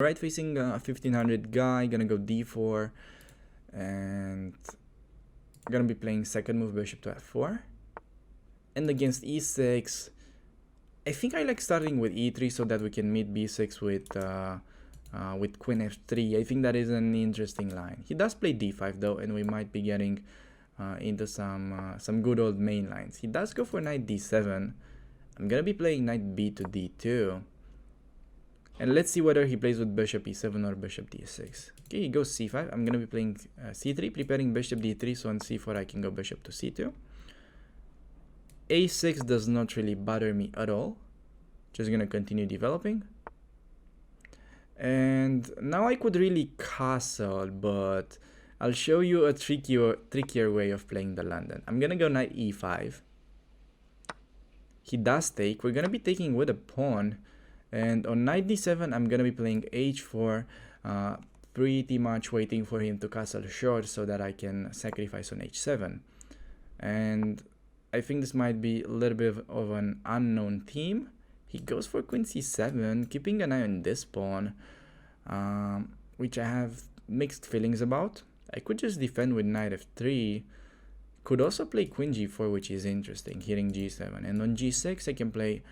Right, facing a 1500 guy, gonna go d4, and gonna be playing second move bishop to f4. And against e6, I think I like starting with e3 so that we can meet b6 with queen f3. I think that is an interesting line. He does play d5 though, and we might be getting into some good old main lines. He does go for knight d7. I'm gonna be playing knight b to d2. And let's see whether he plays with bishop e7 or bishop d6. Okay, he goes c5. I'm gonna be playing c3, preparing bishop d3, so on c4 I can go bishop to c2. a6 does not really bother me at all. Just gonna continue developing. And now I could really castle, but I'll show you a trickier way of playing the London. I'm gonna go knight e5. He does take. We're gonna be taking with a pawn. And on knight d7, I'm gonna be playing h4, pretty much waiting for him to castle short so that I can sacrifice on h7. And I think this might be a little bit of an unknown theme. He goes for queen c7, keeping an eye on this pawn, which I have mixed feelings about. I could just defend with knight f3. Could also play queen g4, which is interesting, hitting g7. And on g6, I can play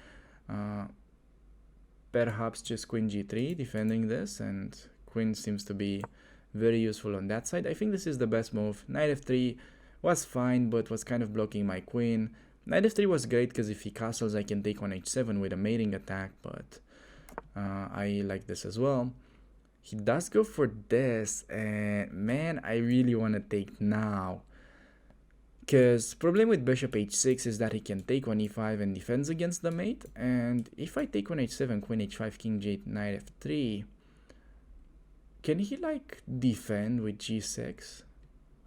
perhaps just queen g3, defending this, and queen seems to be very useful on that side. I think this is the best move. Knight f3 was fine, but was kind of blocking my queen. Knight f3 was great because if he castles, I can take on h7 with a mating attack, but I like this as well. He does go for this, and man, I really want to take now. Because problem with bishop h6 is that he can take on e5 and defends against the mate. And if I take on h7, queen h5, king g8, knight f3, can he like defend with g6?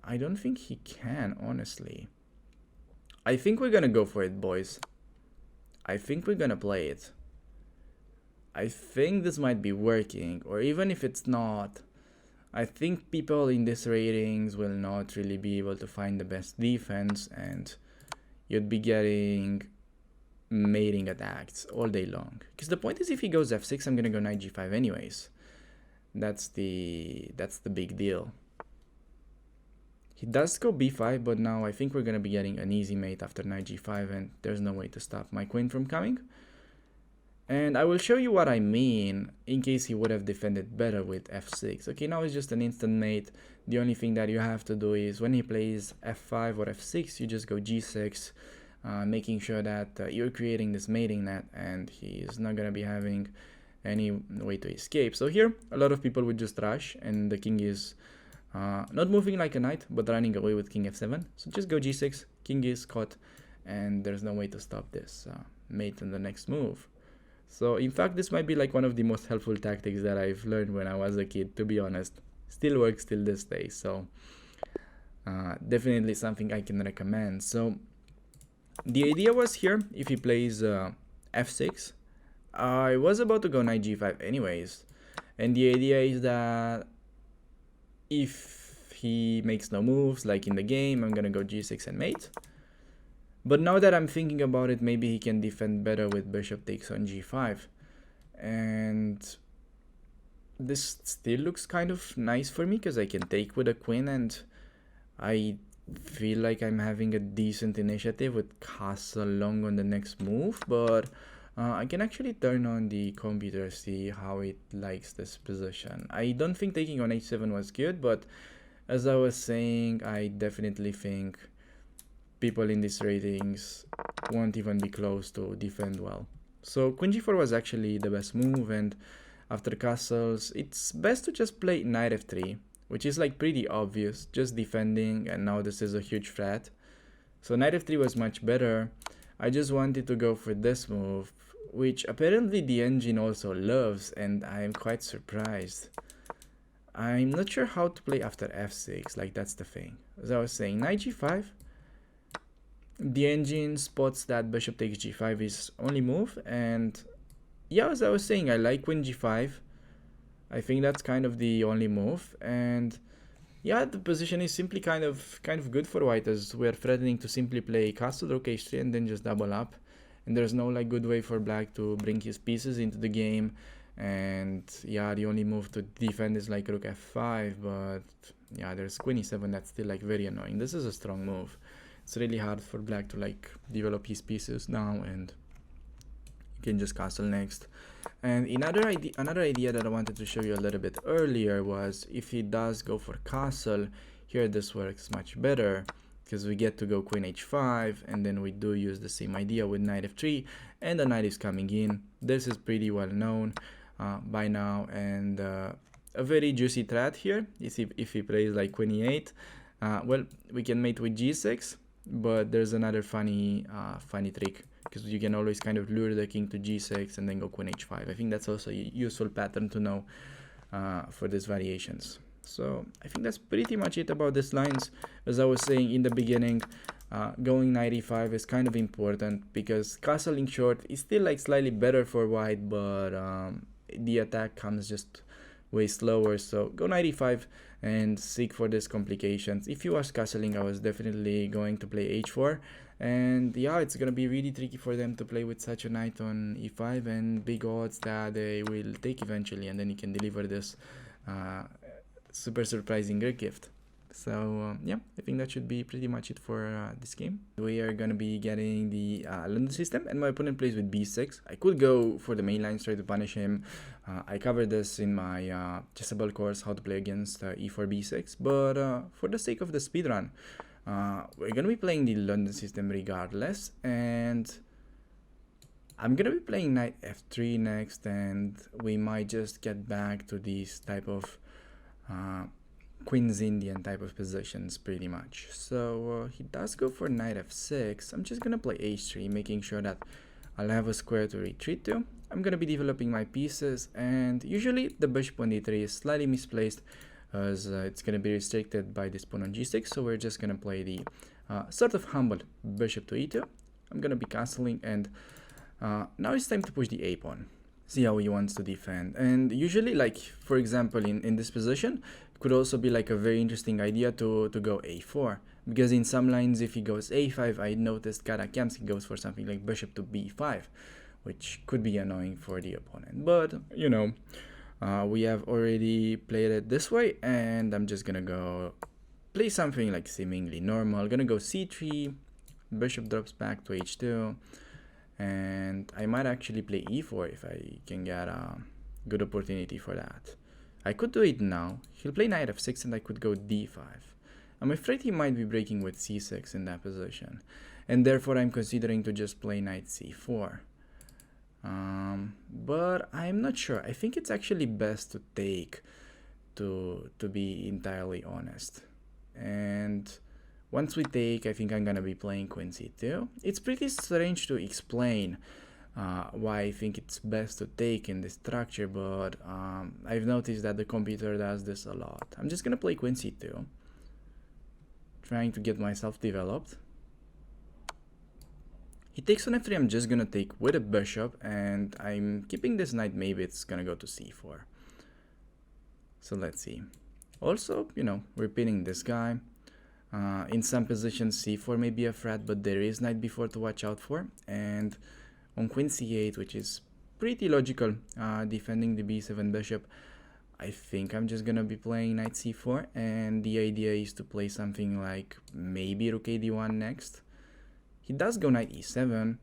I don't think he can, honestly. I think we're gonna go for it, boys. I think we're gonna play it. I think this might be working, or even if it's not, I think people in these ratings will not really be able to find the best defense, and you'd be getting mating attacks all day long. Because the point is, if he goes f6, I'm gonna go knight g5 anyways. That's the big deal. He does go b5, but now I think we're gonna be getting an easy mate after knight g5, and there's no way to stop my queen from coming. And I will show you what I mean in case he would have defended better with f6. Okay, now it's just an instant mate. The only thing that you have to do is when he plays f5 or f6, you just go g6, making sure that you're creating this mating net and he's not going to be having any way to escape. So here, a lot of people would just rush and the king is not moving like a knight, but running away with king f7. So just go g6, king is caught, and there's no way to stop this mate in the next move. So in fact, this might be like one of the most helpful tactics that I've learned when I was a kid, to be honest. Still works till this day, so definitely something I can recommend. So the idea was here, if he plays f6, I was about to go knight g5 anyways. And the idea is that if he makes no moves, like in the game, I'm gonna go g6 and mate. But now that I'm thinking about it, maybe he can defend better with bishop takes on g5. And this still looks kind of nice for me because I can take with a queen, and I feel like I'm having a decent initiative with castle long on the next move. But I can actually turn on the computer, see how it likes this position. I don't think taking on h7 was good, but as I was saying, I definitely think people in these ratings won't even be close to defend well. So queen g4 was actually the best move, and after castles, it's best to just play knight f3, which is like pretty obvious, just defending, and now this is a huge threat. So knight f3 was much better. I just wanted to go for this move, which apparently the engine also loves, and I'm quite surprised. I'm not sure how to play after f6, like that's the thing. As I was saying, knight g5, the engine spots that bishop takes g5 is only move, and yeah, as I was saying, I like queen g5. I think that's kind of the only move, and yeah, the position is simply kind of good for white, as we're threatening to simply play castle rook h3 and then just double up, and there's no like good way for black to bring his pieces into the game And yeah, the only move to defend is like rook f5, but yeah, there's queen e7 that's still like very annoying. This is a strong move. It's really hard for black to like develop his pieces now, and you can just castle next. And another idea that I wanted to show you a little bit earlier was if he does go for castle here, this works much better because we get to go queen h5, and then we do use the same idea with knight f3, and the knight is coming in. This is pretty well known by now, and a very juicy threat here is if he plays like queen e8. Well, we can mate with g6, but there's another funny trick, because you can always kind of lure the king to g6 and then go queen h5. I think that's also a useful pattern to know for these variations. So I think that's pretty much it about these lines. As I was saying in the beginning, going knight e5 is kind of important because castling short is still like slightly better for white, but the attack comes just way slower. So go knight e5 and seek for these complications. If you was castling, I was definitely going to play h4, and yeah, it's gonna be really tricky for them to play with such a knight on e5, and big odds that they will take eventually, and then you can deliver this super surprising Greek gift. So yeah, I think that should be pretty much it for this game. We are gonna be getting the London system, and my opponent plays with b6. I could go for the main lines, try to punish him. I covered this in my chessable course, how to play against e4 b6, but for the sake of the speedrun, we're gonna be playing the London system regardless, and I'm gonna be playing knight f3 next, and we might just get back to this type of Queen's Indian type of positions pretty much. So he does go for knight f6. I'm just gonna play h3, making sure that I'll have a square to retreat to. I'm gonna be developing my pieces, and usually the bishop on d3 is slightly misplaced as it's gonna be restricted by this pawn on g6, so we're just gonna play the sort of humble bishop to e2. I'm gonna be castling, and now it's time to push the a pawn. See how he wants to defend. And usually, like for example in this position, it could also be like a very interesting idea to go a4, because in some lines if he goes a5, I noticed Karakamsky goes for something like bishop to b5, which could be annoying for the opponent. But you know, we have already played it this way, and I'm just gonna go play something like seemingly normal. Gonna go c3, bishop drops back to h2, and I might actually play e4 if I can get a good opportunity for that. I could do it now. He'll play knight f6, and I could go d5. I'm afraid he might be breaking with c6 in that position, and therefore I'm considering to just play knight c4. But I'm not sure. I think it's actually best to take, to be entirely honest. And once we take, I think I'm gonna be playing queen c2. It's pretty strange to explain why I think it's best to take in this structure, but I've noticed that the computer does this a lot. I'm just gonna play queen c2, trying to get myself developed. He takes on f3, I'm just gonna take with a bishop, and I'm keeping this knight. Maybe it's gonna go to c4. So let's see. Also, you know, repeating this guy. In some positions c4 may be a threat, but there is knight b4 to watch out for, and on queen c8, which is pretty logical, defending the b7 bishop, I think I'm just gonna be playing knight c4, and the idea is to play something like maybe rook a d1 next. He does go knight e7.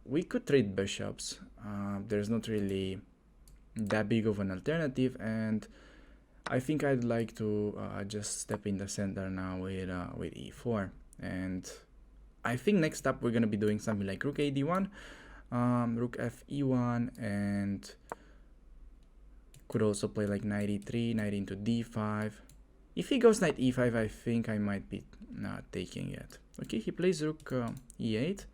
We could trade bishops. There's not really that big of an alternative, and I think I'd like to just step in the center now with e4. And I think next up we're gonna be doing something like rook a d1, rook f e1, and could also play like knight e3, knight into d5. If he goes knight e5, I think I might be not taking it. Okay, he plays rook e8.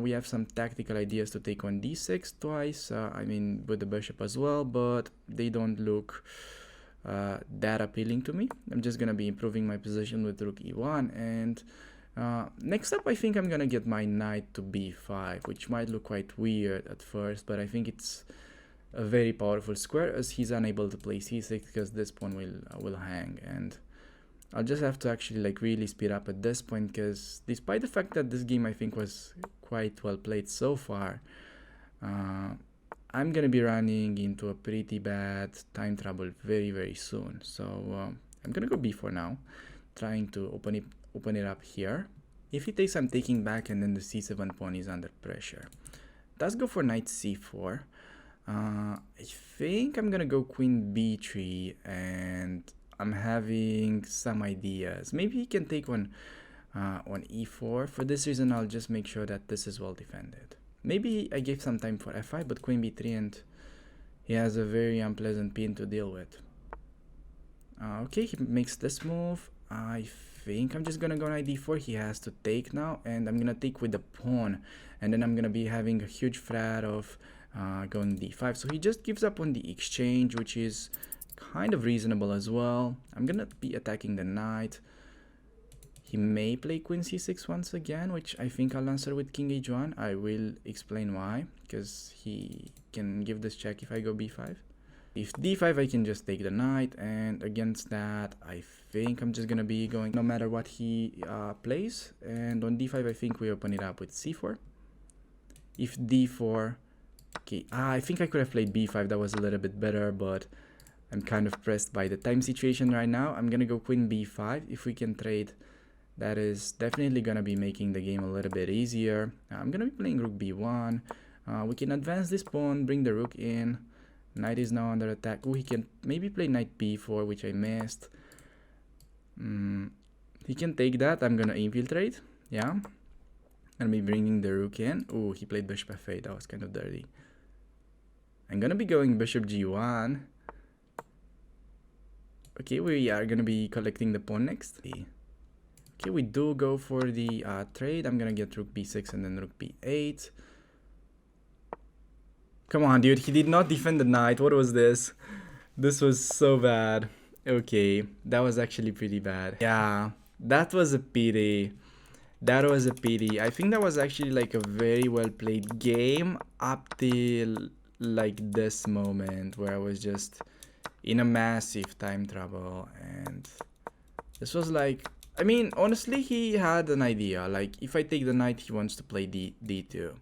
We have some tactical ideas to take on d6 twice, I mean with the bishop as well, but they don't look that appealing to me. I'm just gonna be improving my position with rook e1, and next up I think I'm gonna get my knight to b5, which might look quite weird at first, but I think it's a very powerful square, as he's unable to play c6 because this pawn will hang, and I'll just have to actually like really speed up at this point, because despite the fact that this game I think was quite well played so far, I'm gonna be running into a pretty bad time trouble very soon. So I'm gonna go b4 now, trying to open it up here. If he takes, I'm taking back, and then the c7 pawn is under pressure. Let's go for knight c4. I think I'm gonna go queen b3, and I'm having some ideas. Maybe he can take on e4. For this reason, I'll just make sure that this is well defended. Maybe I gave some time for f5, but queen b3, and he has a very unpleasant pin to deal with. Okay, he makes this move. I think I'm just gonna go knight d4. He has to take now, and I'm gonna take with the pawn, and then I'm gonna be having a huge threat of going d5. So he just gives up on the exchange, which is kind of reasonable as well. I'm gonna be attacking the knight. He may play queen c6 once again, which I think I'll answer with king h1. I will explain why, because he can give this check if I go b5. If d5, I can just take the knight, and against that, I think I'm just gonna be going no matter what he plays. And on d5, I think we open it up with c4. If d4, okay, I think I could have played b5. That was a little bit better, but I'm kind of pressed by the time situation right now. I'm gonna go queen b5. If we can trade, that is definitely gonna be making the game a little bit easier. I'm gonna be playing rook b1. We can advance this pawn, bring the rook in. Knight is now under attack. Oh, he can maybe play knight b4, which I missed. He can take that. I'm gonna infiltrate. Yeah. Gonna be bringing the rook in. Oh, he played bishop f8. That was kind of dirty. I'm gonna be going bishop g1. Okay, we are gonna be collecting the pawn next. Okay, we do go for the trade. I'm gonna get rook b6 and then rook b8. Come on, dude. He did not defend the knight. What was this? This was so bad. Okay, that was actually pretty bad. Yeah, that was a pity. That was a pity. I think that was actually like a very well played game up till like this moment where I was just in a massive time trouble. And this was like, I mean, honestly, he had an idea. Like, if I take the knight, he wants to play d2.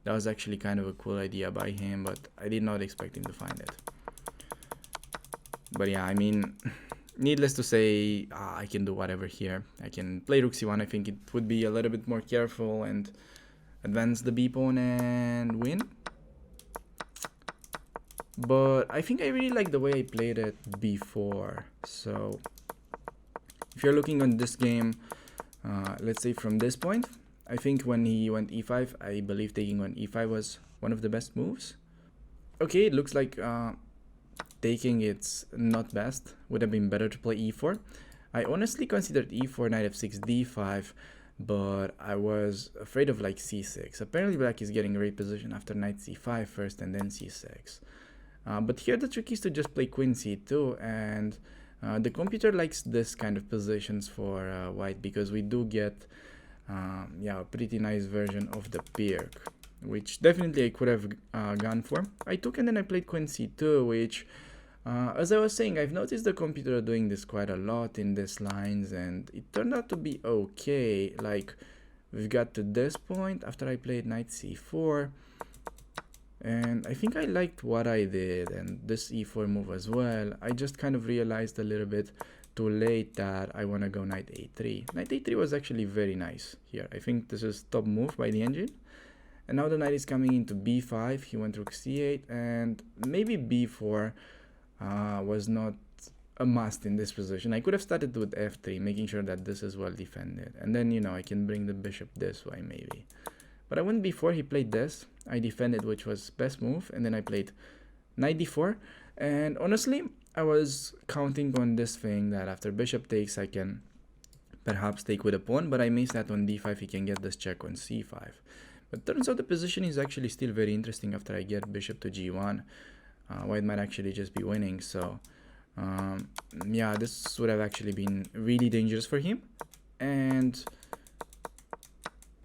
That was actually kind of a cool idea by him, but I did not expect him to find it. But yeah, I mean, needless to say, I can do whatever here. I can play rook c1. I think it would be a little bit more careful and advance the b pawn and win. But I think I really like the way I played it before. So if you're looking on this game, let's say from this point, I think when he went e5, I believe taking on e5 was one of the best moves. Okay, it looks like taking it's not best. Would have been better to play e4. I honestly considered e4, knight f6, d5, but I was afraid of like c6. Apparently black is getting repositioned after knight c5 first and then c6. But here the trick is to just play queen c2, and the computer likes this kind of positions for white, because we do get yeah, a pretty nice version of the Pirc, which definitely I could have gone for. I took and then I played queen c2, which as I was saying, I've noticed the computer doing this quite a lot in these lines, and it turned out to be okay. Like, we've got to this point after I played knight c4, and I think I liked what I did, and this e4 move as well. I just kind of realized a little bit too late that I want to go knight a3. Knight a3 was actually very nice here. I think this is top move by the engine. And now the knight is coming into b5. He went rook c8, and maybe b4 was not a must in this position. I could have started with f3, making sure that this is well defended. And then, you know, I can bring the bishop this way maybe. But I went b4, he played this. I defended, which was best move. And then I played knight d4. And honestly, I was counting on this thing that after bishop takes, I can perhaps take with a pawn. But I missed that on d5, he can get this check on c5. But turns out the position is actually still very interesting after I get bishop to g1. White might actually just be winning. So yeah, this would have actually been really dangerous for him. And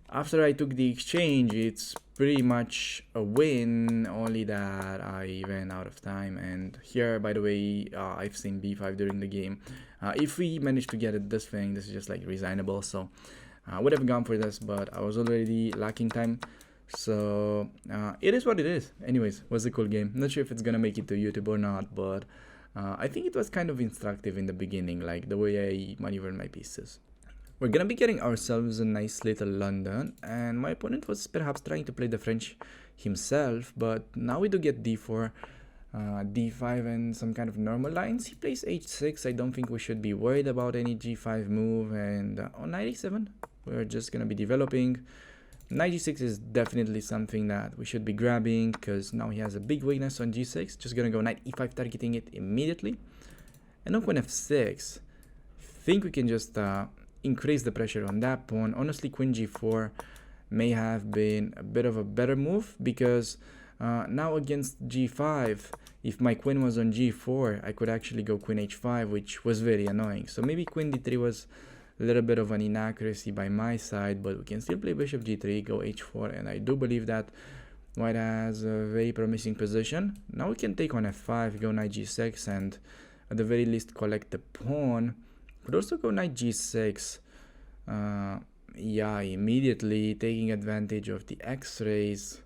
after I took the exchange, it's pretty much a win, only that I ran out of time. And here, by the way, I've seen b5 during the game. If we manage to get it this thing, this is just like resignable. So I would have gone for this, but I was already lacking time. So it is what it is. Anyways, was a cool game. Not sure if it's gonna make it to YouTube or not, but I think it was kind of instructive in the beginning, like the way I maneuvered my pieces. We're gonna be getting ourselves a nice little London, and my opponent was perhaps trying to play the French himself, but now we do get d4, d5 and some kind of normal lines. He plays h6. I don't think we should be worried about any g5 move, and on knight e7 we're just gonna be developing. Knight g6 is definitely something that we should be grabbing, because now he has a big weakness on g6. Just gonna go knight e5, targeting it immediately. And on queen f6, think we can just increase the pressure on that pawn. Honestly, queen g4 may have been a bit of a better move, because now against g5, if my queen was on g4, I could actually go queen h5, which was very annoying. So maybe queen d3 was a little bit of an inaccuracy by my side, but we can still play bishop g3, go h4, and I do believe that white has a very promising position. Now we can take on f5, go knight g6, and at the very least collect the pawn. Could also go knight g6, yeah, immediately taking advantage of the x-rays,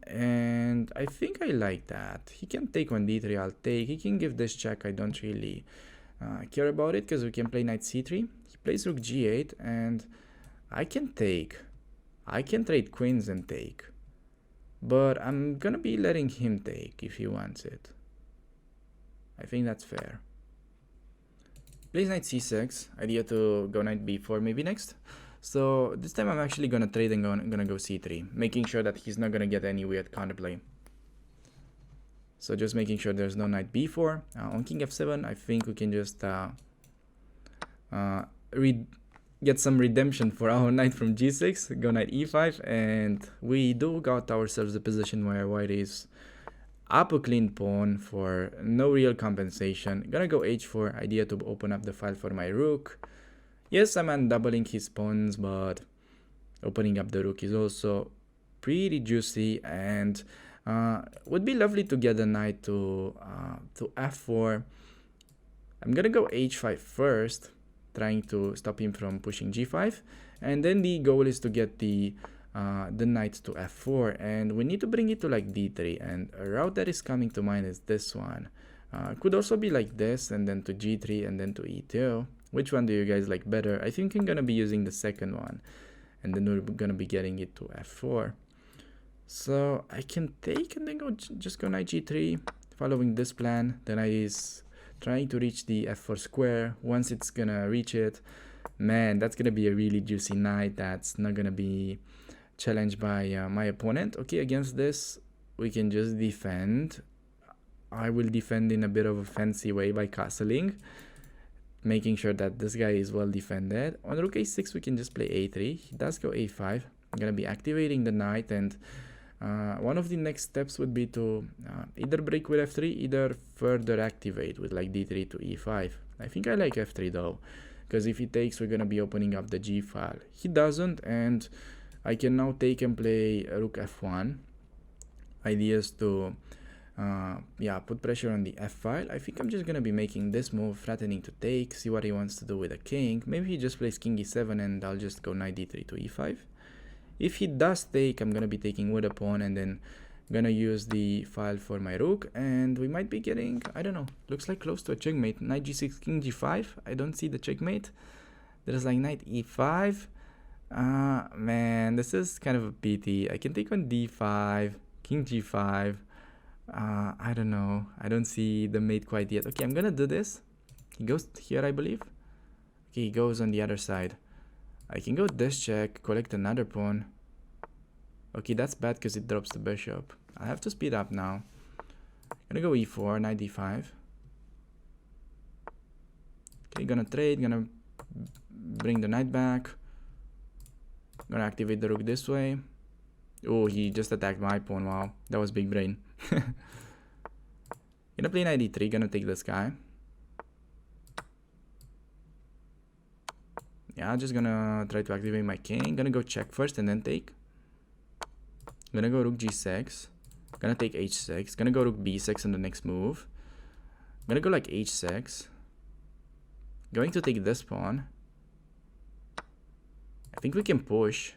and I think I like that. He can take on d3, I'll take. He can give this check, I don't really care about it, because we can play knight c3. He plays rook g8, and I can take. I can trade queens and take, but I'm gonna be letting him take if he wants it. I think that's fair. Plays knight c6, idea to go knight b4 maybe next. So this time I'm actually gonna trade and gonna go c3, making sure that he's not gonna get any weird counterplay. So just making sure there's no knight b4. On king f7, I think we can just get some redemption for our knight from g6, go knight e5, and we do got ourselves a position where white is up a clean pawn for no real compensation. Gonna go h4, idea to open up the file for my rook. Yes, I'm undoubling his pawns, but opening up the rook is also pretty juicy, and would be lovely to get the knight to f4. I'm gonna go h5 first, trying to stop him from pushing g5, and then the goal is to get the knight to f4, and we need to bring it to like d3, and a route that is coming to mind is this one. Could also be like this, and then to g3, and then to e2. Which one do you guys like better? I think I'm gonna be using the second one, and then we're gonna be getting it to f4. So I can take and then just go knight g3, following this plan. The knight is trying to reach the f4 square. Once it's gonna reach it, man, that's gonna be a really juicy knight that's not gonna be challenged by my opponent. Okay, against this we can just defend. I will defend in a bit of a fancy way by castling, making sure that this guy is well defended. On rook a6 we can just play a3. He does go a5. I'm gonna be activating the knight, and one of the next steps would be to either break with f3, either further activate with like d3 to e5. I think I like f3 though, because if he takes, we're gonna be opening up the g file. He doesn't, and I can now take and play rook f1. Ideas to yeah, put pressure on the f file. I think I'm just gonna be making this move, threatening to take, see what he wants to do with the king. Maybe he just plays king e7, and I'll just go knight d3 to e5. If he does take, I'm gonna be taking with a pawn, and then gonna use the file for my rook, and we might be getting, I don't know, looks like close to a checkmate. Knight g6, king g5. I don't see the checkmate. There's like knight e5. Man, this is kind of a pity. I can take on d5, king g5. I don't know. I don't see the mate quite yet. Okay, I'm gonna do this. He goes here, I believe. Okay, he goes on the other side. I can go this check, collect another pawn. Okay, that's bad because it drops the bishop. I have to speed up now. I'm gonna go e4, knight d5. Okay, gonna trade, gonna bring the knight back. Gonna activate the rook this way. Oh, he just attacked my pawn. Wow, that was big brain. Gonna play knight d3, gonna take this guy. Yeah, just gonna try to activate my king. Gonna go check first and then take. Gonna go rook g6. Gonna take h6. Gonna go rook b6 on the next move. Gonna go like h6. Going to take this pawn. I think we can push.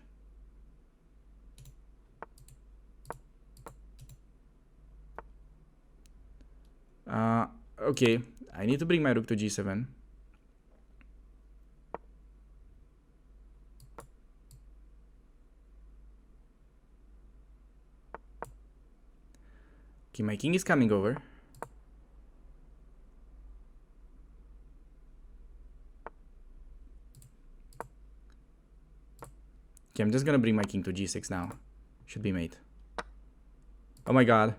Okay, I need to bring my rook to g7. Okay, my king is coming over. Okay, I'm just gonna bring my king to g6 now. Should be mate. Oh my god.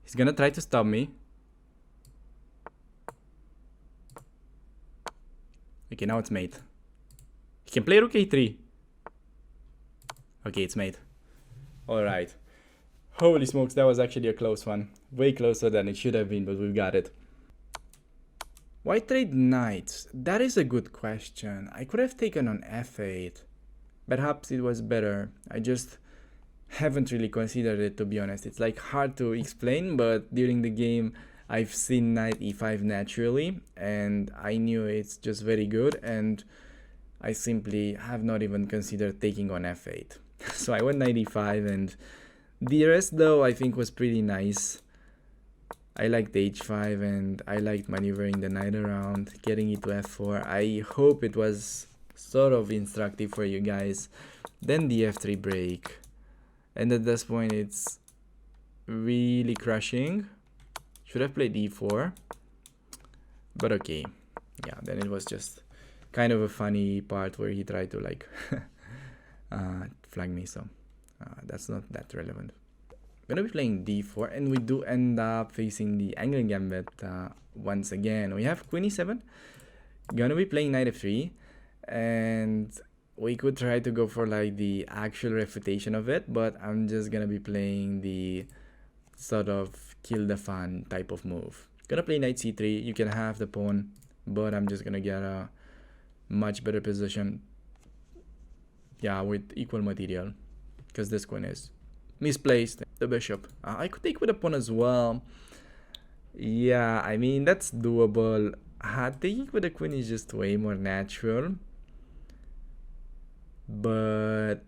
He's gonna try to stop me. Okay, now it's mate. He can play rook a3. Okay, it's mate. Alright. Holy smokes, that was actually a close one. Way closer than it should have been, but we've got it. Why trade knights? That is a good question. I could have taken on f8. Perhaps it was better. I just haven't really considered it, to be honest. It's like hard to explain, but during the game I've seen knight e5 naturally and I knew it's just very good, and I simply have not even considered taking on f8. So I went knight e5, and the rest though I think was pretty nice. I liked h5 and I liked maneuvering the knight around, getting it to f4. I hope it was sort of instructive for you guys. Then the f3 break. And at this point it's really crushing. Should have played e4. But okay. Yeah, then it was just kind of a funny part where he tried to like flag me, so that's not that relevant. I'm gonna be playing d4, and we do end up facing the Anglian Gambit once again. We have queen e7. Gonna be playing knight f3, and we could try to go for like the actual refutation of it, but I'm just gonna be playing the sort of kill the fun type of move. Gonna play knight c3. You can have the pawn, but I'm just gonna get a much better position, yeah, with equal material, because this queen is misplaced. The bishop, I could take with a pawn as well. Yeah, I mean that's doable. Taking with a queen is just way more natural, but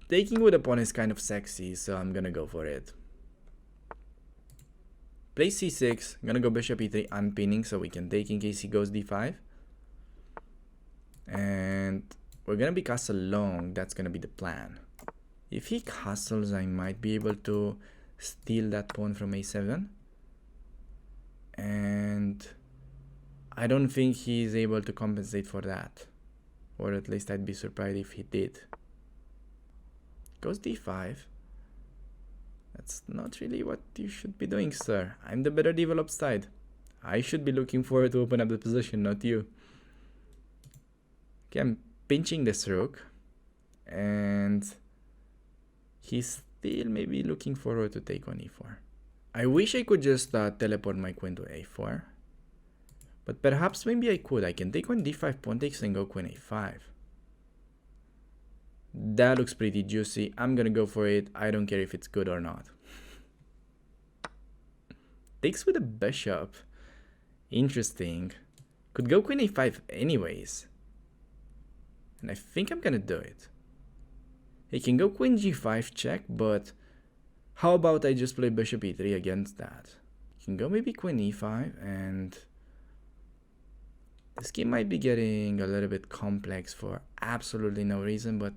taking with a pawn is kind of sexy, so I'm gonna go for it. Play c6. I'm gonna go bishop e3, unpinning, so we can take in case he goes d5. And we're gonna be castle long. That's gonna be the plan. If he castles, I might be able to steal that pawn from a7. And I don't think he's able to compensate for that. Or at least I'd be surprised if he did. Goes d5. That's not really what you should be doing, sir. I'm the better developed side. I should be looking forward to open up the position, not you. Okay, I'm pinching this rook. And he's still maybe looking forward to take on e4. I wish I could just teleport my queen to a4. But perhaps maybe I could. I can take on d5, pawn takes, and go queen a5. That looks pretty juicy. I'm gonna go for it. I don't care if it's good or not. Takes with a bishop. Interesting. Could go queen a5 anyways. And I think I'm gonna do it. He can go queen g5 check, but how about I just play bishop e3 against that? He can go maybe queen e5, and this game might be getting a little bit complex for absolutely no reason, but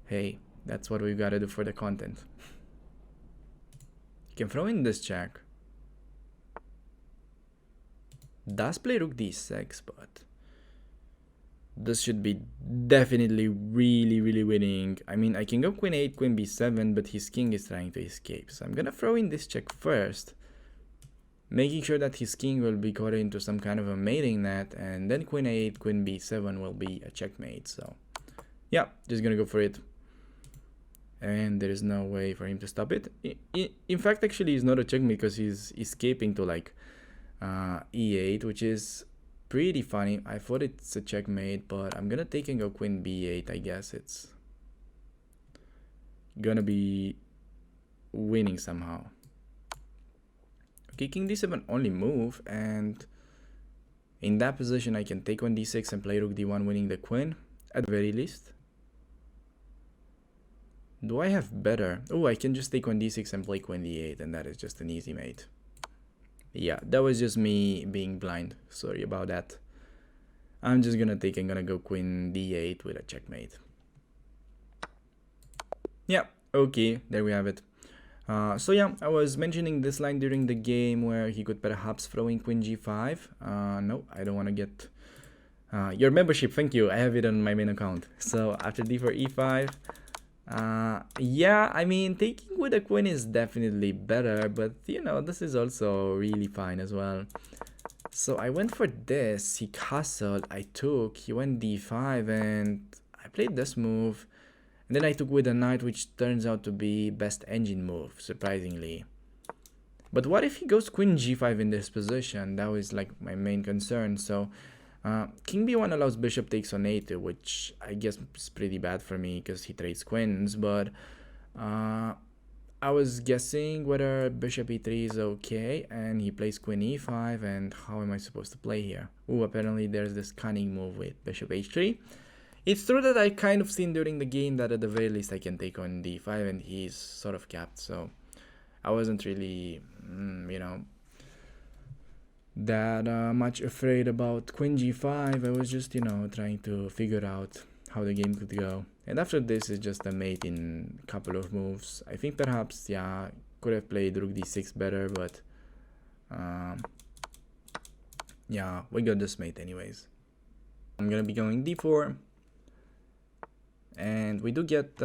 hey, that's what we've got to do for the content. You can throw in this check. Does play rook d6, but this should be definitely really winning. I mean, I can go queen 8, queen b7, but his king is trying to escape. So I'm gonna throw in this check first, making sure that his king will be caught into some kind of a mating net, and then queen 8, queen b7 will be a checkmate. So yeah, just gonna go for it. And there is no way for him to stop it. In fact, actually, it's not a checkmate because he's escaping to like e8, which is pretty funny. I thought it's a checkmate, but I'm gonna take and go queen b8. I guess it's gonna be winning somehow. Okay, king d7 only move, and in that position I can take on d6 and play rook d1, winning the queen at the very least. Do I have better? Oh, I can just take on d6 and play queen d8, and that is just an easy mate. Yeah, that was just me being blind. Sorry about that. I'm just gonna take and gonna go queen d8 with a checkmate. Yeah, okay, there we have it. So yeah, I was mentioning this line during the game where he could perhaps throw in queen g5. No, I don't want to get your membership. Thank you. I have it on my main account. So after d4 e5, yeah, I mean, taking with a queen is definitely better, but you know, this is also really fine as well. So I went for this, he castled, I took, he went d5, and I played this move. And then I took with a knight, which turns out to be best engine move, surprisingly. But what if he goes queen g5 in this position? That was like my main concern. So king b1 allows bishop takes on a2, which I guess is pretty bad for me because he trades queens. But I was guessing whether bishop e3 is okay, and he plays queen e5, and how am I supposed to play here? Ooh, apparently there's this cunning move with bishop h3. It's true that I kind of seen during the game that at the very least I can take on d5, and he's sort of capped, so I wasn't really, you know, that much afraid about queen g5. I was just, you know, trying to figure out how the game could go. And after this is just a mate in a couple of moves. I think perhaps, yeah, could have played rook d6 better, but yeah, we got this mate anyways. I'm gonna be going d4. And we do get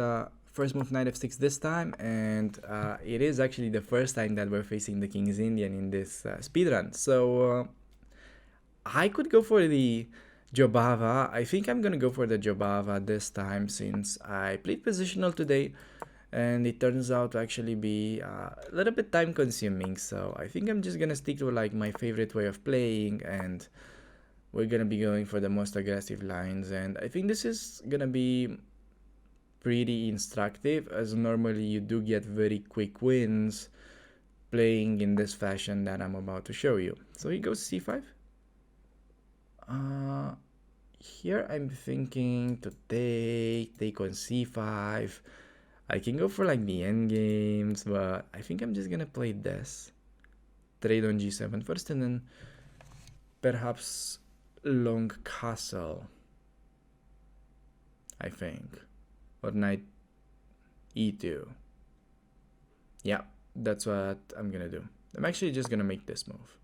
first move knight f6 this time, and it is actually the first time that we're facing the King's Indian in this speedrun. So I could go for the Jobava. I think I'm gonna go for the Jobava this time since I played positional today, and it turns out to actually be a little bit time consuming. So I think I'm just gonna stick to like my favorite way of playing, and we're gonna be going for the most aggressive lines. And I think this is gonna be pretty instructive, as normally you do get very quick wins playing in this fashion that I'm about to show you. So he goes c5. Here I'm thinking to take on c5. I can go for like the end games, but I think I'm just gonna play this. Trade on g7 first, and then perhaps long castle, I think. Or knight e2. Yeah, that's what I'm gonna do. I'm actually just gonna make this move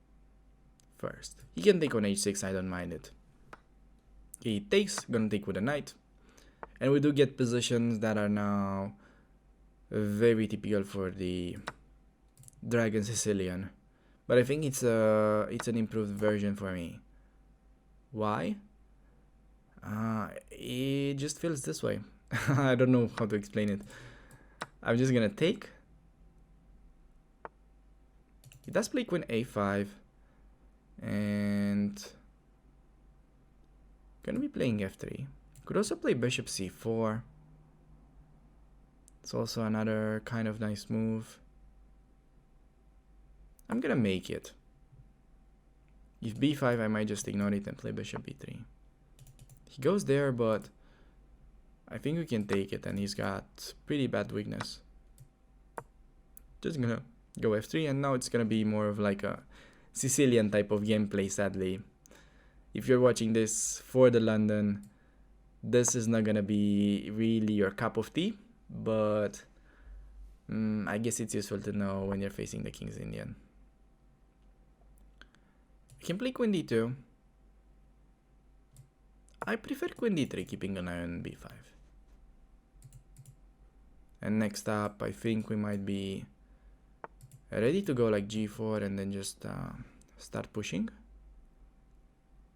first. He can take on h6, I don't mind it. He takes, gonna take with a knight. And we do get positions that are now very typical for the Dragon Sicilian. But I think it's an improved version for me. Why? It just feels this way. I don't know how to explain it. I'm just gonna take. He does play queen a5, and gonna be playing f3. Could also play bishop c4. It's also another kind of nice move. I'm gonna make it. If b5, I might just ignore it and play bishop b3. He goes there, but I think we can take it, and he's got pretty bad weakness. Just gonna go f3, and now it's gonna be more of like a Sicilian type of gameplay, sadly. If you're watching this for the London, this is not gonna be really your cup of tea, but I guess it's useful to know when you're facing the King's Indian. I can play queen d2. I prefer queen d3, keeping an eye on b5. And next up, I think we might be ready to go like g4 and then just start pushing.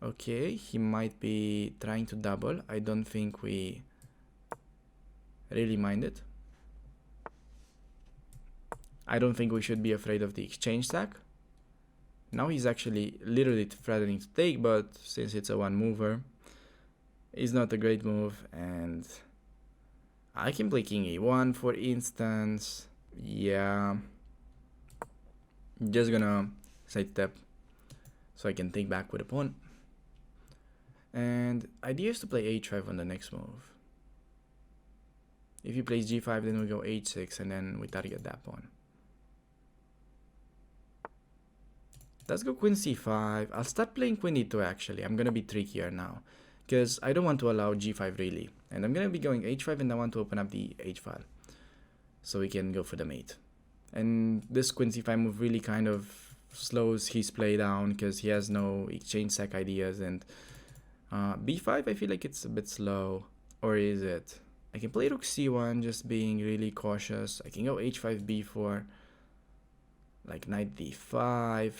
Okay, he might be trying to double. I don't think we really mind it. I don't think we should be afraid of the exchange sack. Now he's actually literally threatening to take, but since it's a one mover, it's not a great move, and I can play king e1 for instance. Yeah, just gonna sidestep so I can take back with a pawn. And idea is to play h5 on the next move. If he plays g5, then we go h6, and then we target that pawn. Let's go queen c5. I'll start playing queen d2 actually. I'm gonna be trickier now, because I don't want to allow g5 really. And I'm gonna be going h5, and I want to open up the h file, so we can go for the mate. And this queen c5 move really kind of slows his play down, because he has no exchange sack ideas. And b5, I feel like it's a bit slow. Or is it? I can play rook c1, just being really cautious. I can go h5, b4, like knight d5,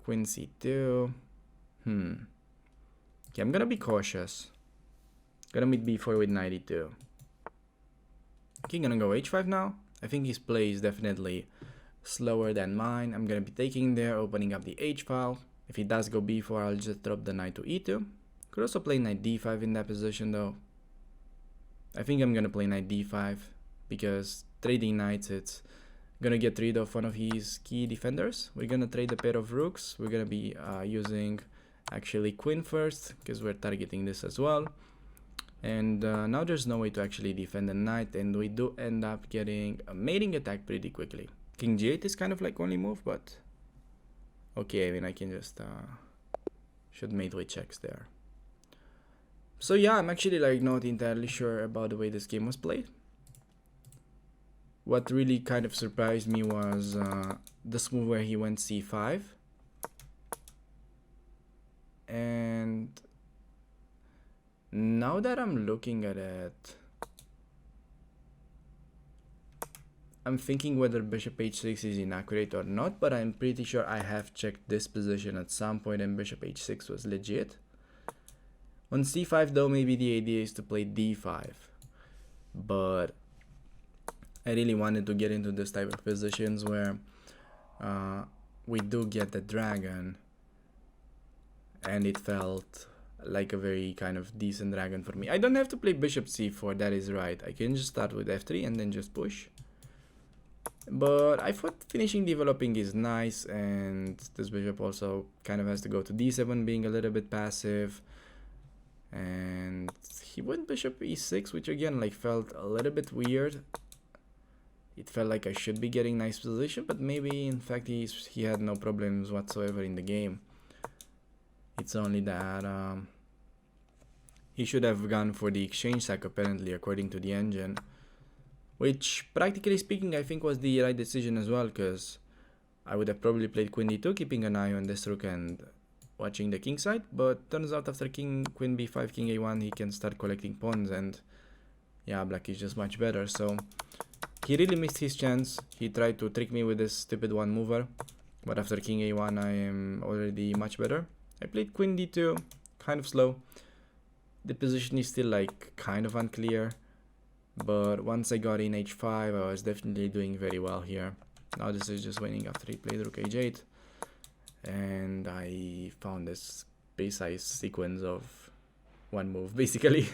queen c2. Okay, I'm gonna be cautious. Gonna meet b4 with knight e2. Okay, gonna go h5 now. I think his play is definitely slower than mine. I'm gonna be taking there, opening up the h file. If he does go b4, I'll just drop the knight to e2. Could also play knight d5 in that position though. I think I'm gonna play knight d5, because trading knights, it's gonna get rid of one of his key defenders. We're gonna trade a pair of rooks. We're gonna be using actually queen first, because we're targeting this as well. And now there's no way to actually defend the knight, and we do end up getting a mating attack pretty quickly. King g8 is kind of like only move, but okay, I mean, I can just should mate with checks there. So yeah, I'm actually like not entirely sure about the way this game was played. What really kind of surprised me was this move where he went c5. And now that I'm looking at it, I'm thinking whether bishop h6 is inaccurate or not, but I'm pretty sure I have checked this position at some point and bishop h6 was legit. On c5 though, maybe the idea is to play d5, but I really wanted to get into this type of positions where we do get the dragon, and it felt like a very kind of decent dragon for me. I don't have to play bishop c4, that is right. I can just start with f3 and then just push. But I thought finishing developing is nice, and this bishop also kind of has to go to d7, being a little bit passive. And he went bishop e6, which again like felt a little bit weird. It felt like I should be getting nice position, but maybe in fact he had no problems whatsoever in the game. It's only that he should have gone for the exchange sack apparently, according to the engine. Which, practically speaking, I think was the right decision as well, because I would have probably played queen d2, keeping an eye on this rook and watching the king side. But turns out after queen b5, king a1, he can start collecting pawns, and yeah, black is just much better. So he really missed his chance. He tried to trick me with this stupid one mover, but after king a1, I am already much better. I played queen d2, kind of slow. The position is still like kind of unclear, but once I got in h5, I was definitely doing very well here. Now this is just winning after he played rook h8, and I found this base-size sequence of one move basically.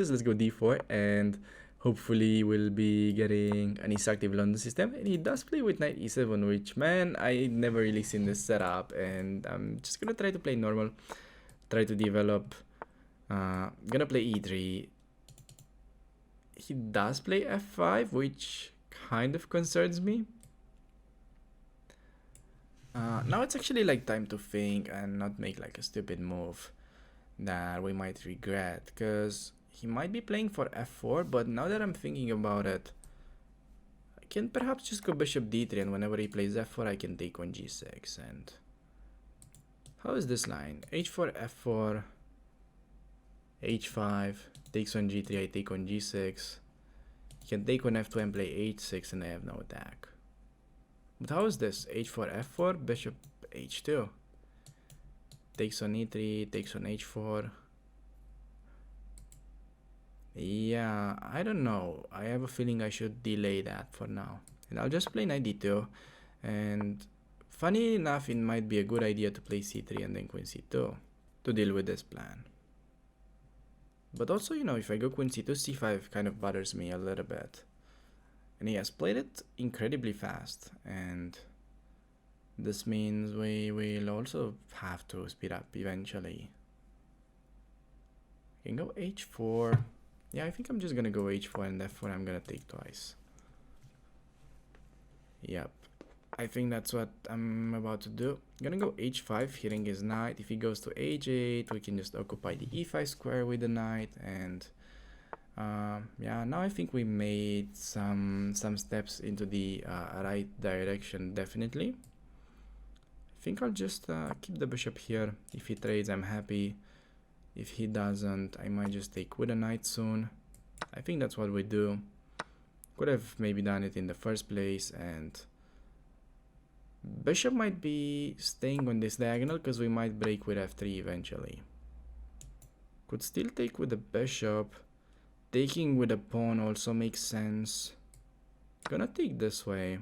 Let's go d4, and hopefully we'll be getting an instructive London system. And he does play with knight e7, which, man, I never really seen this setup, and I'm just gonna try to play normal, try to develop. Gonna play e3. He does play f5, which kind of concerns me. Now it's actually like time to think and not make like a stupid move that we might regret, because he might be playing for f4, but now that I'm thinking about it, I can perhaps just go bishop d3, and whenever he plays f4, I can take on g6. And how is this line? h4, f4, h5, takes on g3, I take on g6. He can take on f2 and play h6, and I have no attack. But how is this? h4, f4, bishop h2. Takes on e3, takes on h4. Yeah, I don't know. I have a feeling I should delay that for now. And I'll just play knight d2. And funny enough, it might be a good idea to play c3 and then queen c2 to deal with this plan. But also, you know, if I go queen c2, c5 kind of bothers me a little bit. And he has played it incredibly fast. And this means we will also have to speed up eventually. can go h4. Yeah, I think I'm just gonna go h4 and f4 I'm gonna take twice. Yep, I think that's what I'm about to do. I'm gonna go h5, hitting his knight. If he goes to h8, we can just occupy the e5 square with the knight. And yeah, now I think we made some steps into the right direction, definitely. I think I'll just keep the bishop here. If he trades, I'm happy. If he doesn't, I might just take with a knight soon. I think that's what we do. Could have maybe done it in the first place. And bishop might be staying on this diagonal because we might break with f3 eventually. Could still take with the bishop. Taking with a pawn also makes sense. Gonna take this way.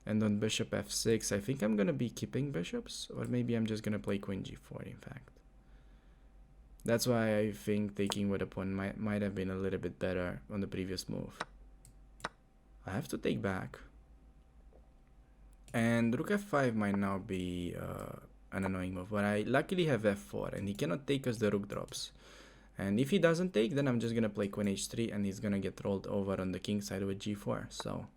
And on bishop f6, I think I'm gonna be keeping bishops. Or maybe I'm just gonna play queen g4, in fact. That's why I think taking with a pawn might have been a little bit better on the previous move. I have to take back. And rook f5 might now be an annoying move. But I luckily have f4 and he cannot take because the rook drops. And if he doesn't take, then I'm just gonna play queen h3 and he's gonna get rolled over on the king side with g4. So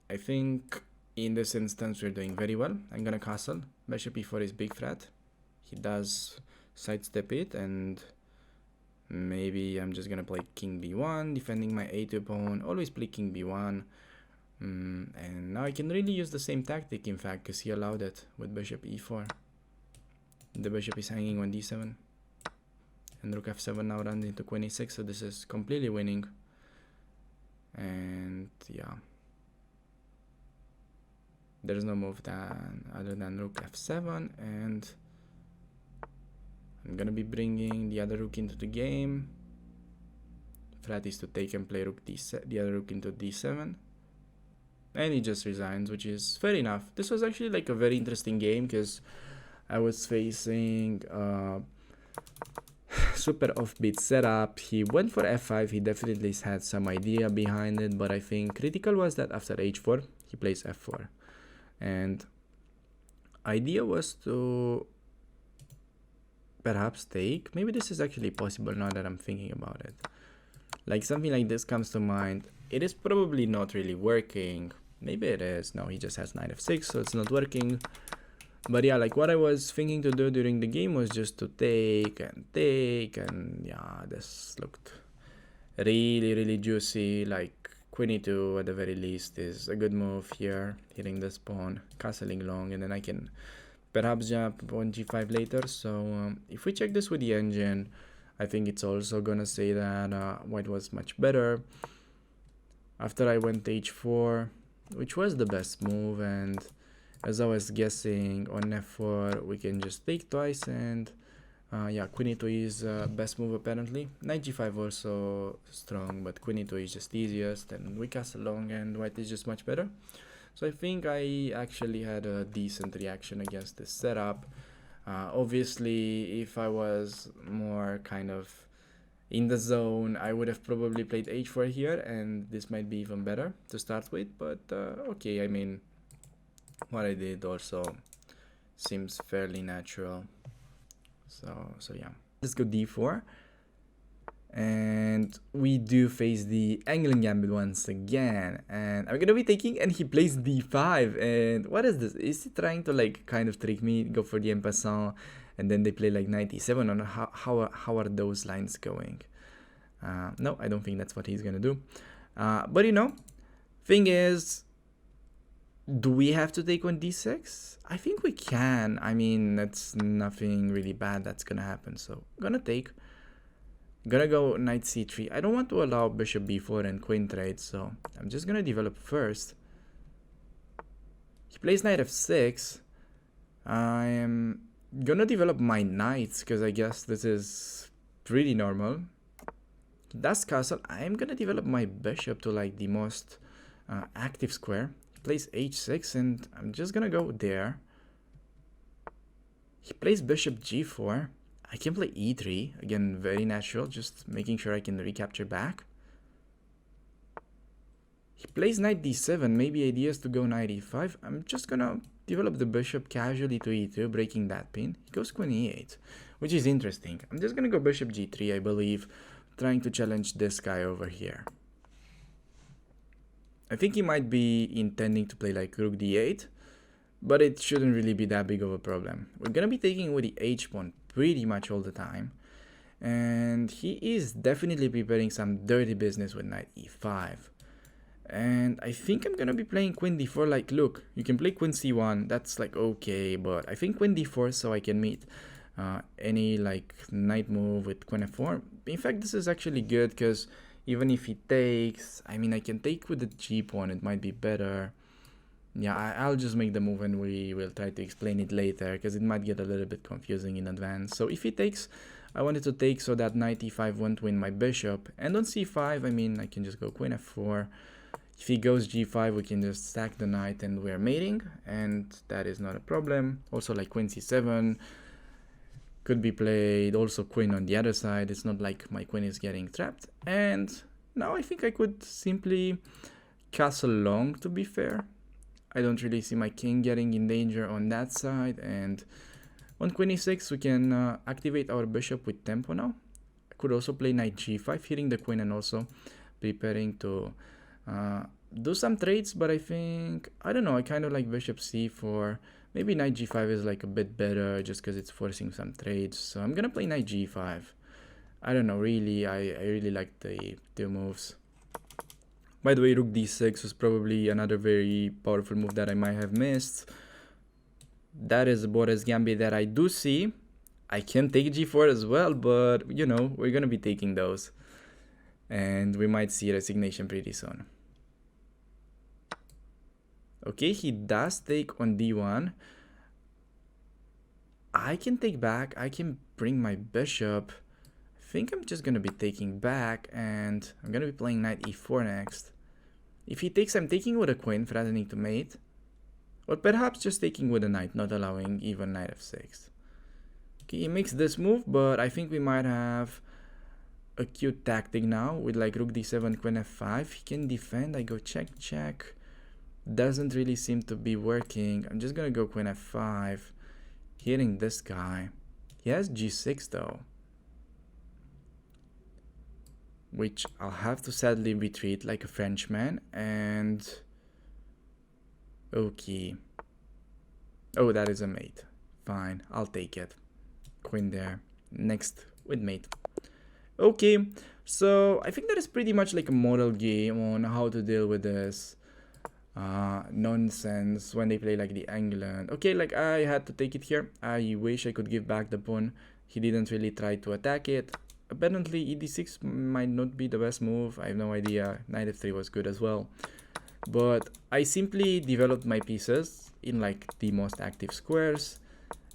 I think in this instance we're doing very well. I'm gonna castle. Bishop e4 is big threat. He does sidestep it, and maybe I'm just gonna play king b1, defending my a2 pawn. Always play king b1. And now I can really use the same tactic, in fact, because he allowed it with bishop e4. The bishop is hanging on d7. And rook f7 now runs into queen e6, so this is completely winning. And yeah, there's no move other than rook f7, and I'm gonna be bringing the other rook into the game. Threat is to take and play the other rook into d7. And he just resigns, which is fair enough. This was actually like a very interesting game because I was facing super offbeat setup. He went for f5. He definitely had some idea behind it, but I think critical was that after h4 he plays f4, and idea was to perhaps take. Maybe this is actually possible now that I'm thinking about it. Like something like this comes to mind. It is probably not really working. Maybe it is. No, he just has knight f6, so it's not working. But yeah, like what I was thinking to do during the game was just to take, and yeah, this looked really juicy. Like queen e2 at the very least is a good move here, hitting this pawn, castling long, and then I can perhaps jump on g5 later. So if we check this with the engine, I think it's also gonna say that white was much better. After I went h4, which was the best move, and as I was guessing on f4 we can just take twice, and yeah, queen e2 is best move apparently. Knight g5 also strong, but queen e2 is just easiest, and we castle long and white is just much better. So I think I actually had a decent reaction against this setup. Obviously, if I was more kind of in the zone, I would have probably played h4 here, and this might be even better to start with. But okay, I mean, what I did also seems fairly natural. So yeah, let's go d4. And we do face the Anglian Gambit once again, and I'm gonna be taking, and he plays d5. And what is this? Is he trying to like kind of trick me, go for the en passant, and then they play like knight e7? Or how are those lines going? No, I don't think that's what he's gonna do. But you know, thing is, do we have to take on d6? I think we can. I mean, that's nothing really bad that's gonna happen, so I'm gonna take. Gonna go knight c3. I don't want to allow bishop b4 and queen trade, so I'm just gonna develop first. He plays knight f6. I am gonna develop my knights because I guess this is pretty normal. He does castle. I am gonna develop my bishop to like the most active square. He plays h6, and I'm just gonna go there. He plays bishop g4. I can play e3, again, very natural, just making sure I can recapture back. He plays knight d7, maybe idea is to go knight e5. I'm just gonna develop the bishop casually to e2, breaking that pin. He goes queen e8, which is interesting. I'm just gonna go bishop g3, I believe, trying to challenge this guy over here. I think he might be intending to play like rook d8, but it shouldn't really be that big of a problem. We're gonna be taking with the h-pawn pretty much all the time. And he is definitely preparing some dirty business with knight e5. And I think I'm gonna be playing queen d4. Like, look, you can play queen c1, that's like okay, but I think queen d4 so I can meet any like knight move with queen f4. In fact, this is actually good because even if he takes, I mean, I can take with the g pawn, it might be better. Yeah, I'll just make the move and we will try to explain it later because it might get a little bit confusing in advance. So if he takes, I wanted to take so that knight e5 won't win my bishop. And on c5, I mean, I can just go queen f4. If he goes g5, we can just stack the knight and we're mating. And that is not a problem. Also like queen c7 could be played. Also queen on the other side. It's not like my queen is getting trapped. And now I think I could simply castle long, to be fair. I don't really see my king getting in danger on that side, and on queen e6 we can activate our bishop with tempo now. I could also play knight g5, hitting the queen and also preparing to do some trades, but I think, I don't know, I kind of like bishop c4. Maybe knight g5 is like a bit better just because it's forcing some trades, so I'm gonna play knight g5. I don't know, really, I really like the two moves. By the way, rook d6 was probably another very powerful move that I might have missed. That is a Boris gambit that I do see. I can take g4 as well, but you know, we're gonna be taking those. And we might see resignation pretty soon. Okay, he does take on d1. I can take back, I can bring my bishop. I think I'm just gonna be taking back and I'm gonna be playing knight e4 next. If he takes, I'm taking with a queen, threatening to mate. Or perhaps just taking with a knight, not allowing even knight f6. Okay, he makes this move, but I think we might have a cute tactic now with like rook d7, queen f5. He can defend, I go check, check. Doesn't really seem to be working. I'm just gonna go queen f5, hitting this guy. He has g6 though, which I'll have to sadly retreat like a Frenchman. And okay, oh, that is a mate. Fine, I'll take it. Queen there, next with mate. Okay, so I think that is pretty much like a model game on how to deal with this nonsense when they play like the England. Okay, like I had to take it here. I wish I could give back the pawn. He didn't really try to attack it. Apparently ed6 might not be the best move. I have no idea. Knight f3 was good as well. But I simply developed my pieces in like the most active squares.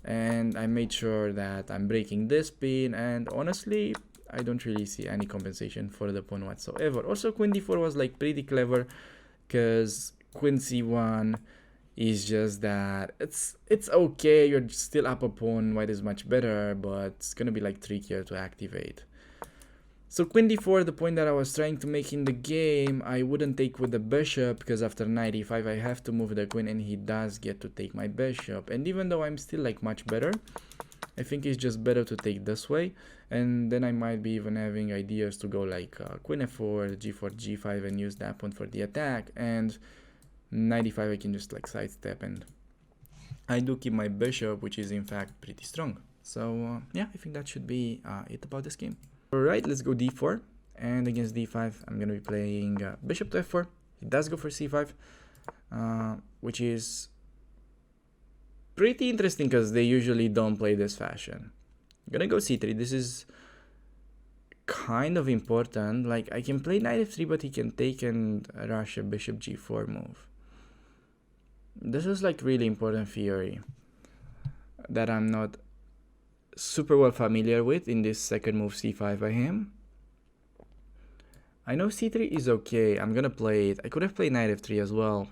And I made sure that I'm breaking this pin. And honestly, I don't really see any compensation for the pawn whatsoever. Also, queen d4 was like pretty clever because queen c1 is just that it's okay, you're still up a pawn, white is much better, but it's gonna be like trickier to activate. So queen d4, the point that I was trying to make in the game, I wouldn't take with the bishop because after knight e5 I have to move the queen and he does get to take my bishop. And even though I'm still like much better, I think it's just better to take this way, and then I might be even having ideas to go like queen f4, g4, g5 and use that pawn for the attack, and knight e5 I can just like sidestep, and I do keep my bishop, which is in fact pretty strong. So yeah, I think that should be it about this game. Alright, let's go d4, and against d5 I'm gonna be playing bishop to f4. He does go for c5, which is pretty interesting because they usually don't play this fashion. I'm gonna go c3. This is kind of important. Like I can play knight f3, but he can take and rush a bishop g4 move. This is like really important theory that I'm not super well familiar with in this second move c5 by him. I know c3 is okay. I'm gonna play it. I could have played knight f3 as well.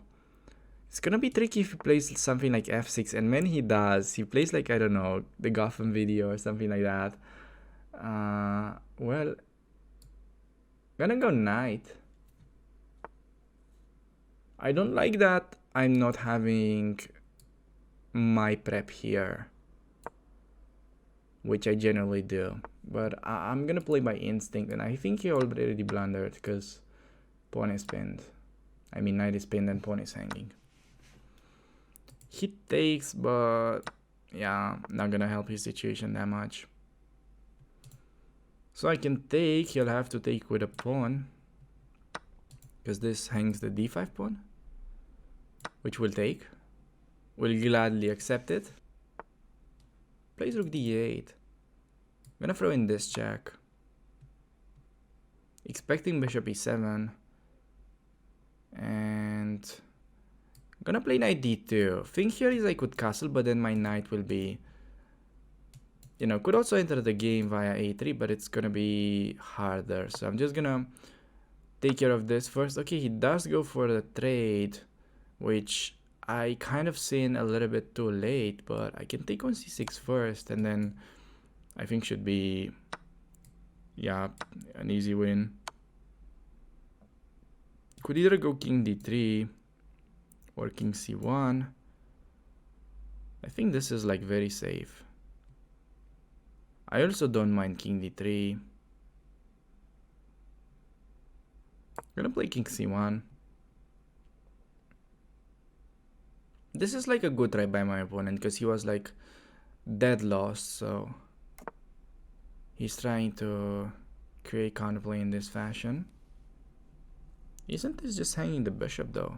It's gonna be tricky if he plays something like f6, and when he does, he plays like, I don't know, the Gotham video or something like that. Well, gonna go knight. I don't like that I'm not having my prep here, which I generally do. But I'm gonna play by instinct, and I think he already blundered because pawn is pinned. I mean, knight is pinned and pawn is hanging. He takes, but yeah, not gonna help his situation that much. So I can take, he'll have to take with a pawn, because this hangs the d5 pawn, which will take. Will gladly accept it. Plays rook d8. I'm gonna throw in this check. Expecting bishop e7. And I'm gonna play knight d2. Thing here is I could castle, but then my knight will be, you know, could also enter the game via a3, but it's gonna be harder. So I'm just gonna take care of this first. Okay, he does go for the trade, which I kind of seen a little bit too late, but I can take on c6 first, and then I think should be, yeah, an easy win. Could either go king d3 or king c1. I think this is like very safe. I also don't mind king d3. I'm gonna play king c1. This is like a good try by my opponent because he was like dead lost, so he's trying to create counterplay in this fashion. Isn't this just hanging the bishop though?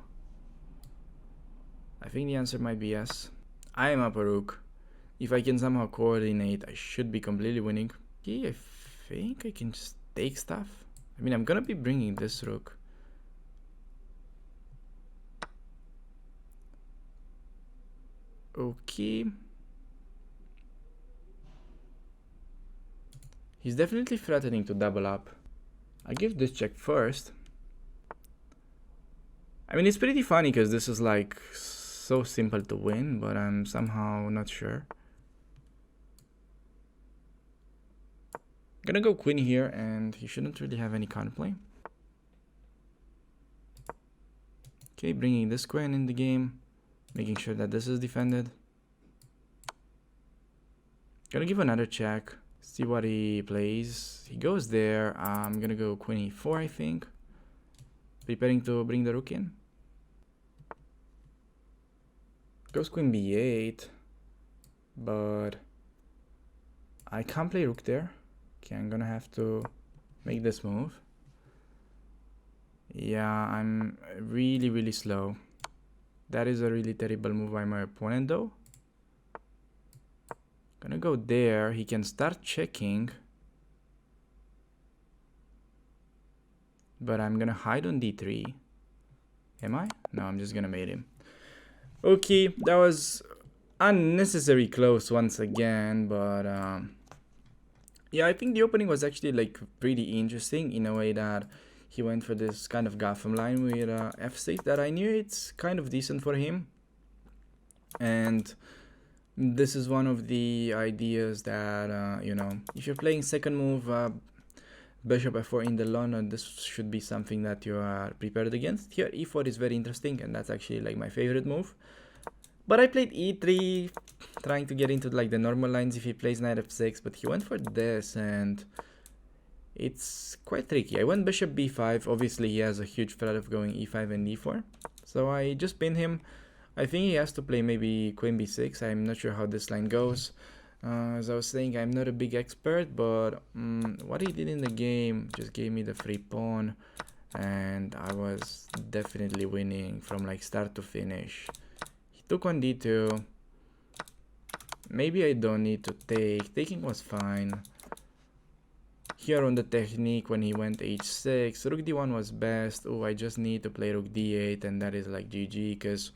I think the answer might be yes. I am up a rook. If I can somehow coordinate, I should be completely winning. Okay, I think I can just take stuff. I mean, I'm gonna be bringing this rook. Okay. He's definitely threatening to double up. I give this check first. I mean, it's pretty funny because this is like so simple to win, but I'm somehow not sure. Gonna go queen here, and he shouldn't really have any counterplay. Okay, bringing this queen in the game, making sure that this is defended. Gonna give another check, see what he plays. He goes there. I'm gonna go queen e4, I think. Preparing to bring the rook in. Goes queen b8, but I can't play rook there. Okay, I'm gonna have to make this move. Yeah, I'm really slow. That is a really terrible move by my opponent though. Gonna go there. He can start checking, but I'm gonna hide on d3. Am I? No, I'm just gonna mate him. Okay, that was unnecessary close once again, but yeah, I think the opening was actually like pretty interesting in a way that he went for this kind of Gotham line with f6 that I knew it's kind of decent for him. And this is one of the ideas that, you know, if you're playing second move, bishop f4 in the London, this should be something that you are prepared against. Here, e4 is very interesting, and that's actually like my favorite move. But I played e3, trying to get into like the normal lines if he plays knight f6, but he went for this, and it's quite tricky. I went bishop b5. Obviously, he has a huge threat of going e5 and d4, so I just pinned him. I think he has to play maybe queen b6. I'm not sure how this line goes. As I was saying, I'm not a big expert, but what he did in the game just gave me the free pawn, and I was definitely winning from like start to finish. He took on d2. Maybe I don't need to take. Taking was fine. Here on the technique, when he went h6, rook d1 was best. Oh, I just need to play rook d8, and that is like GG, because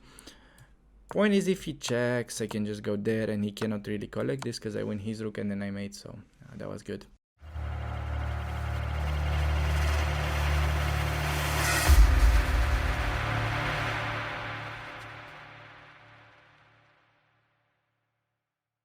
point is if he checks, I can just go there, and he cannot really collect this because I win his rook and then I mate, so that was good.